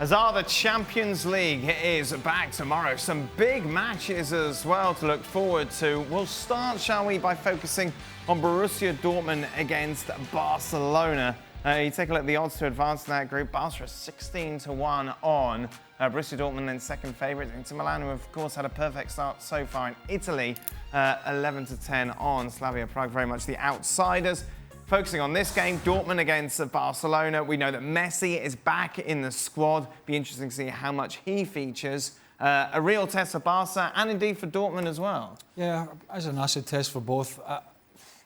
As are the Champions League, it is back tomorrow. Some big matches as well to look forward to. We'll start, shall we, by focusing on Borussia Dortmund against Barcelona. You take a look at the odds to advance in that group. Barca 16-1 on Borussia Dortmund in second favourite. Inter Milan, who of course had a perfect start so far in Italy, 11-10 on Slavia Prague, very much the outsiders. Focusing on this game, Dortmund against Barcelona. We know that Messi is back in the squad. Be interesting to see how much he features. A real test for Barca and indeed for Dortmund as well. Yeah, as an acid test for both.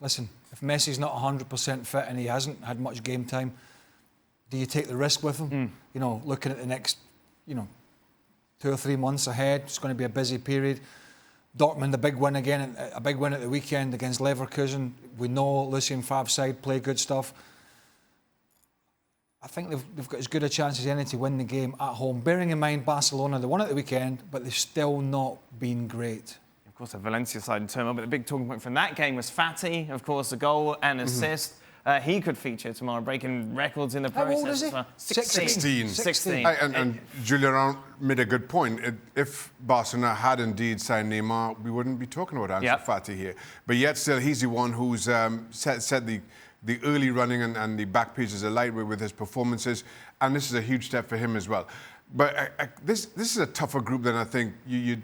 Listen, if Messi's not 100% fit and he hasn't had much game time, do you take the risk with him? You know, looking at the next, 2 or 3 months ahead, it's going to be a busy period. Dortmund, a big win again, a big win at the weekend against Leverkusen. We know Lucien Favre's side play good stuff. I think they've got as good a chance as any to win the game at home. Bearing in mind Barcelona, they won at the weekend, but they've still not been great. Of course, a Valencia side in turmoil, but the big talking point from that game was Fati, of course, a goal and assist. He could feature tomorrow, breaking records in the process. How old is he? 16. And Julian made a good point. If Barcelona had indeed signed Neymar, we wouldn't be talking about Ansu Fati here. But yet still, he's the one who's set the early running and the back pages alight with his performances. And this is a huge step for him as well. But this is a tougher group than I think you'd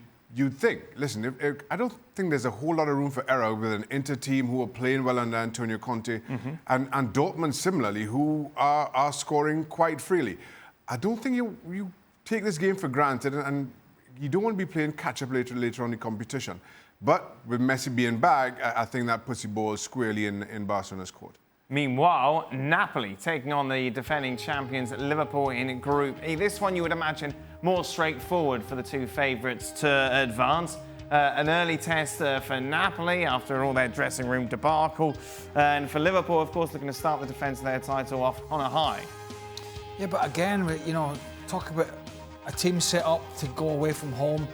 think. Listen, I don't think there's a whole lot of room for error with an Inter team who are playing well under Antonio Conte and Dortmund similarly, who are scoring quite freely. I don't think you take this game for granted, and you don't want to be playing catch-up later on in the competition. But with Messi being back, I think that puts the ball squarely in Barcelona's court. Meanwhile, Napoli taking on the defending champions Liverpool in Group E. This one you would imagine more straightforward for the two favourites to advance. An early test for Napoli after all their dressing room debacle. And for Liverpool, of course, looking to start the defence of their title off on a high. Yeah, but again, talk about a team set up to go away from home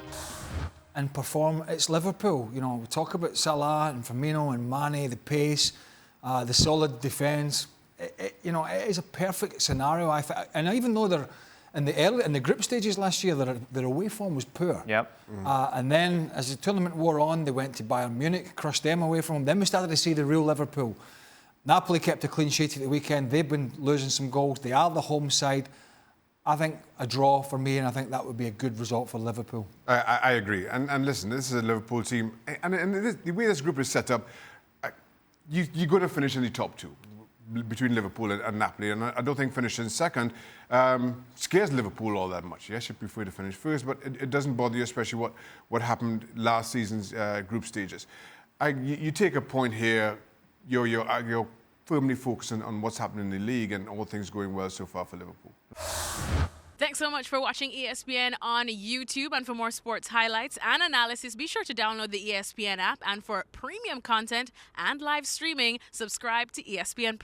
and perform. It's Liverpool. We talk about Salah and Firmino and Mane, the pace, the solid defence. It is a perfect scenario. And even though they're in the group stages last year, their away form was poor. Yep. And then as the tournament wore on, they went to Bayern Munich, crushed them away from them. Then we started to see the real Liverpool. Napoli kept a clean sheet at the weekend. They've been losing some goals. They are the home side. I think a draw for me, and I think that would be a good result for Liverpool. I agree. And listen, this is a Liverpool team. And the way this group is set up, you're going to finish in the top two between Liverpool and Napoli. And I don't think finishing second scares Liverpool all that much. Yes, you prefer to finish first, but it doesn't bother you, especially what happened last season's group stages. You take a point here, you're firmly focusing on what's happening in the league and all things going well so far for Liverpool. Thanks so much for watching ESPN on YouTube. And for more sports highlights and analysis, be sure to download the ESPN app. And for premium content and live streaming, subscribe to ESPN+.